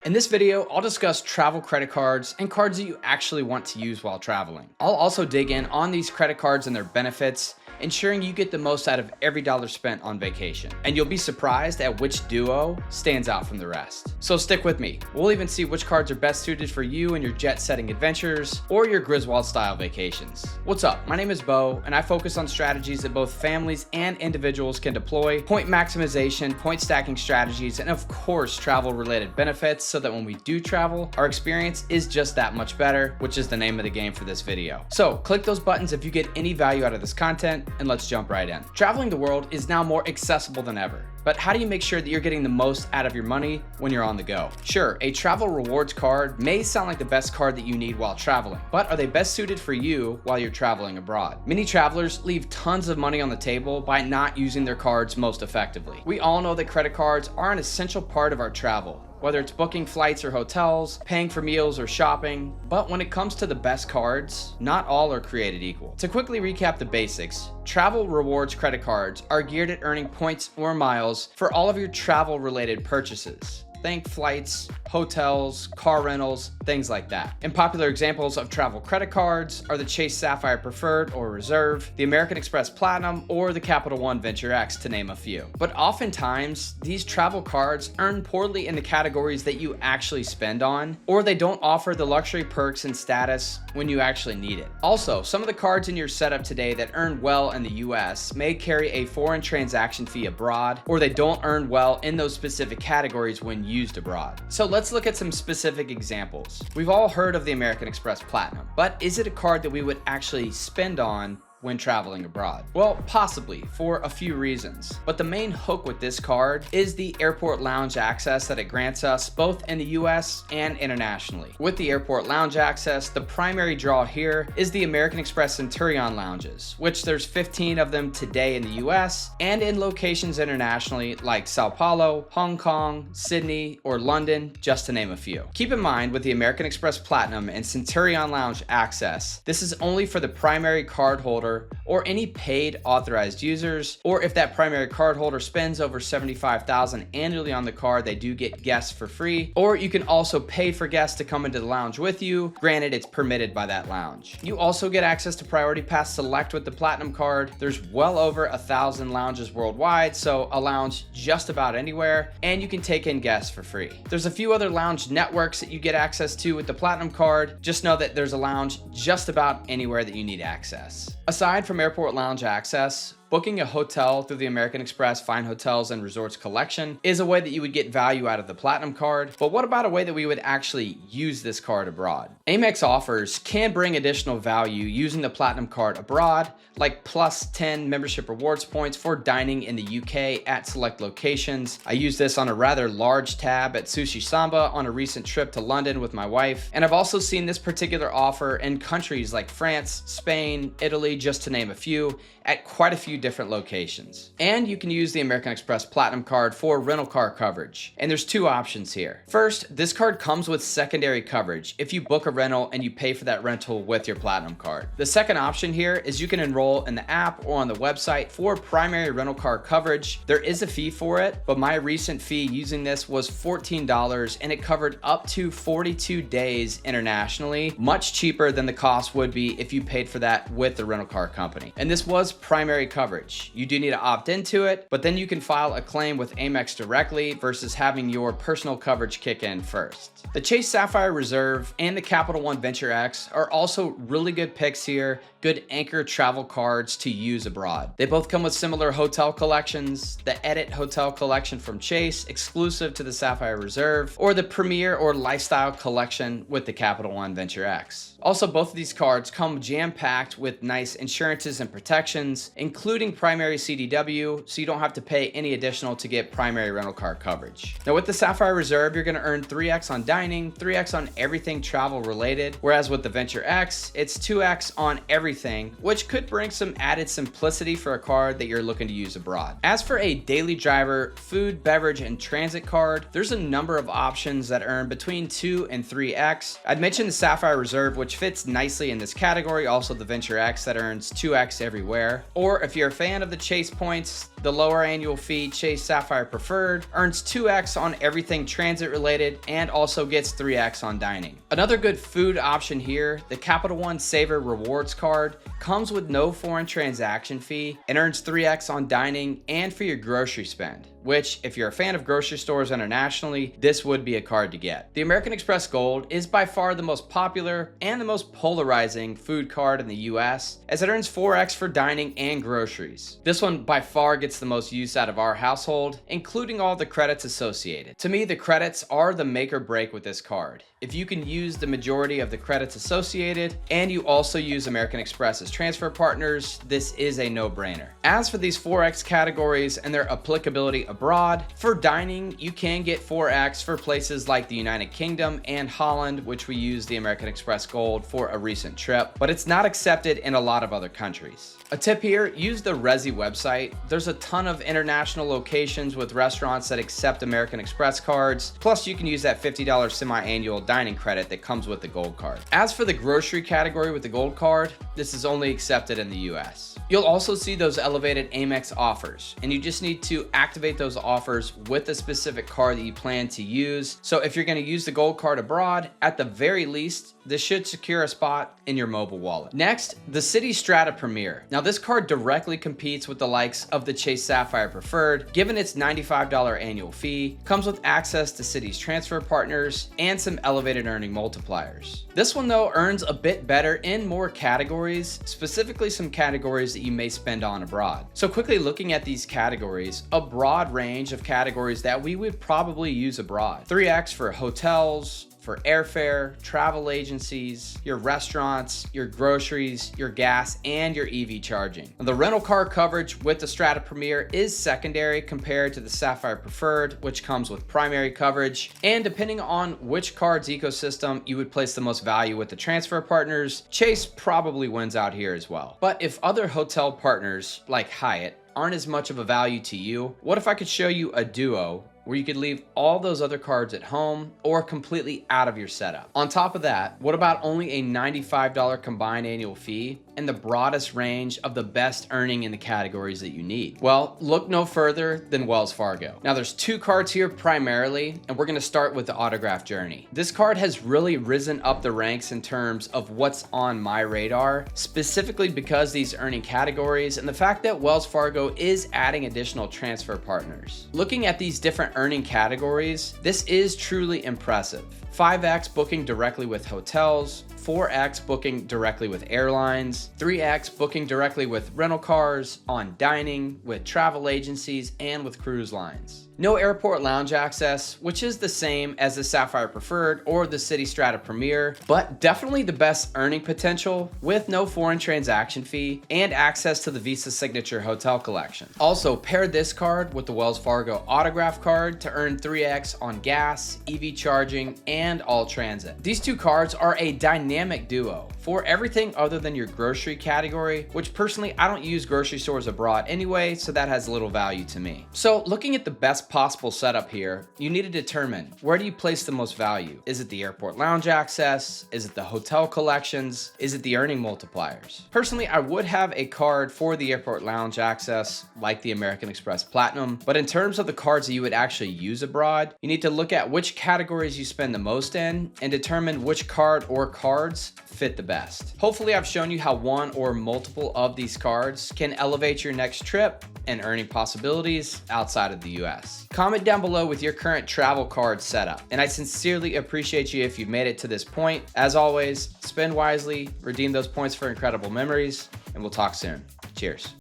In this video, I'll discuss travel credit cards and cards that you actually want to use while traveling. I'll also dig in on these credit cards and their benefits, ensuring you get the most out of every dollar spent on vacation. And you'll be surprised at which duo stands out from the rest. So stick with me. We'll even see which cards are best suited for you and your jet-setting adventures or your Griswold-style vacations. What's up? My name is Bo, and I focus on strategies that both families and individuals can deploy, point maximization, point stacking strategies, and of course, travel-related benefits so that when we do travel, our experience is just that much better, which is the name of the game for this video. So click those buttons if you get any value out of this content, and let's jump right in. Traveling the world is now more accessible than ever. But how do you make sure that you're getting the most out of your money when you're on the go? Sure, a travel rewards card may sound like the best card that you need while traveling, but are they best suited for you while you're traveling abroad? Many travelers leave tons of money on the table by not using their cards most effectively. We all know that credit cards are an essential part of our travel, whether it's booking flights or hotels, paying for meals or shopping. But when it comes to the best cards, not all are created equal. To quickly recap the basics, travel rewards credit cards are geared at earning points or miles for all of your travel-related purchases. Think flights, hotels, car rentals, things like that. And popular examples of travel credit cards are the Chase Sapphire Preferred or Reserve, the American Express Platinum, or the Capital One Venture X, to name a few. But oftentimes, these travel cards earn poorly in the categories that you actually spend on, or they don't offer the luxury perks and status when you actually need it. Also, some of the cards in your setup today that earn well in the US may carry a foreign transaction fee abroad, or they don't earn well in those specific categories when used abroad. So let's look at some specific examples. We've all heard of the American Express Platinum, but is it a card that we would actually spend on when traveling abroad? Well, possibly, for a few reasons. But the main hook with this card is the airport lounge access that it grants us both in the US and internationally. With the airport lounge access, the primary draw here is the American Express Centurion lounges, which there's 15 of them today in the US and in locations internationally like Sao Paulo, Hong Kong, Sydney, or London, just to name a few. Keep in mind, with the American Express Platinum and Centurion lounge access, this is only for the primary card holder or any paid authorized users, or if that primary card holder spends over $75,000 annually on the card, they do get guests for free, or you can also pay for guests to come into the lounge with you. Granted, it's permitted by that lounge. You also get access to Priority Pass Select with the Platinum card. There's well over 1,000 lounges worldwide, so a lounge just about anywhere, and you can take in guests for free. There's a few other lounge networks that you get access to with the Platinum card. Just know that there's a lounge just about anywhere that you need access. Aside from airport lounge access, booking a hotel through the American Express Fine Hotels and Resorts collection is a way that you would get value out of the Platinum card. But what about a way that we would actually use this card abroad? Amex offers can bring additional value using the Platinum card abroad, like plus 10 membership rewards points for dining in the UK at select locations. I used this on a rather large tab at Sushi Samba on a recent trip to London with my wife. And I've also seen this particular offer in countries like France, Spain, Italy, just to name a few, at quite a few different locations. And you can use the American Express Platinum card for rental car coverage. And there's two options here. First, this card comes with secondary coverage if you book a rental and you pay for that rental with your Platinum card. The second option here is you can enroll in the app or on the website for primary rental car coverage. There is a fee for it, but my recent fee using this was $14 and it covered up to 42 days internationally, much cheaper than the cost would be if you paid for that with the rental car company. And this was primary coverage. You do need to opt into it, but then you can file a claim with Amex directly versus having your personal coverage kick in first. The Chase Sapphire Reserve and the Capital One Venture X are also really good picks here, good anchor travel cards to use abroad. They both come with similar hotel collections, the Edit Hotel Collection from Chase, exclusive to the Sapphire Reserve, or the Premier or Lifestyle Collection with the Capital One Venture X. Also, both of these cards come jam-packed with nice insurances and protections, including primary CDW, so you don't have to pay any additional to get primary rental car coverage. Now with the Sapphire Reserve, you're gonna earn 3x on dining, 3x on everything travel related, whereas with the Venture X, it's 2x on everything, which could bring some added simplicity for a card that you're looking to use abroad. As for a daily driver, food, beverage, and transit card, there's a number of options that earn between 2 and 3x. I'd mentioned the Sapphire Reserve, which fits nicely in this category, also the Venture X that earns 2x everywhere. Or if you you're a fan of the Chase points, the lower annual fee Chase Sapphire Preferred earns 2x on everything transit related and also gets 3x on dining. Another good food option here, the Capital One Savor Rewards card comes with no foreign transaction fee and earns 3x on dining and for your grocery spend, which if you're a fan of grocery stores internationally, this would be a card to get. The American Express Gold is by far the most popular and the most polarizing food card in the US, as it earns 4x for dining and groceries. This one by far gets the most use out of our household, including all the credits associated. To me, the credits are the make or break with this card. If you can use the majority of the credits associated and you also use American Express as transfer partners, this is a no-brainer. As for these 4x categories and their applicability abroad, for dining, you can get 4x for places like the United Kingdom and Holland, which we use the American Express Gold for a recent trip, but it's not accepted in a lot of other countries. A tip here, use the Resy website. There's a ton of international locations with restaurants that accept American Express cards. Plus, you can use that $50 semi-annual dining credit that comes with the Gold card. As for the grocery category with the Gold card, this is only accepted in the US. You'll also see those elevated Amex offers, and you just need to activate those offers with a specific card that you plan to use. So if you're going to use the Gold card abroad, at the very least, this should secure a spot in your mobile wallet. Next, the Citi Strata Premier. Now this card directly competes with the likes of the Chase Sapphire Preferred, given its $95 annual fee, comes with access to Citi's transfer partners, and some elevated earning multipliers. This one though earns a bit better in more categories, specifically some categories that you may spend on abroad. So quickly looking at these categories, a broad range of categories that we would probably use abroad. 3x for hotels, for airfare, travel agencies, your restaurants, your groceries, your gas, and your EV charging. The rental car coverage with the Strata Premier is secondary compared to the Sapphire Preferred, which comes with primary coverage. And depending on which card's ecosystem you would place the most value with the transfer partners, Chase probably wins out here as well. But if other hotel partners like Hyatt aren't as much of a value to you, what if I could show you a duo where you could leave all those other cards at home or completely out of your setup? On top of that, what about only a $95 combined annual fee and the broadest range of the best earning in the categories that you need? Well, look no further than Wells Fargo. Now there's two cards here primarily, and we're gonna start with the Autograph Journey. This card has really risen up the ranks in terms of what's on my radar, specifically because these earning categories and the fact that Wells Fargo is adding additional transfer partners. Looking at these different earning categories, this is truly impressive. 5x booking directly with hotels, 4x booking directly with airlines, 3x booking directly with rental cars, on dining, with travel agencies, and with cruise lines. No airport lounge access, which is the same as the Sapphire Preferred or the Citi Strata Premier, but definitely the best earning potential with no foreign transaction fee and access to the Visa Signature Hotel Collection. Also, pair this card with the Wells Fargo Autograph card to earn 3x on gas, EV charging, and all transit. These two cards are a dynamic duo for everything other than your grocery category, which personally I don't use grocery stores abroad anyway, so that has little value to me. So looking at the best possible setup here, you need to determine, where do you place the most value? Is it the airport lounge access? Is it the hotel collections? Is it the earning multipliers? Personally, I would have a card for the airport lounge access like the American Express Platinum, but in terms of the cards that you would actually use abroad, you need to look at which categories you spend the most in and determine which card or cards fit the best. Hopefully I've shown you how one or multiple of these cards can elevate your next trip and earning possibilities outside of the US. Comment down below with your current travel card setup, and I sincerely appreciate you if you've made it to this point. As always, spend wisely, redeem those points for incredible memories, and we'll talk soon. Cheers.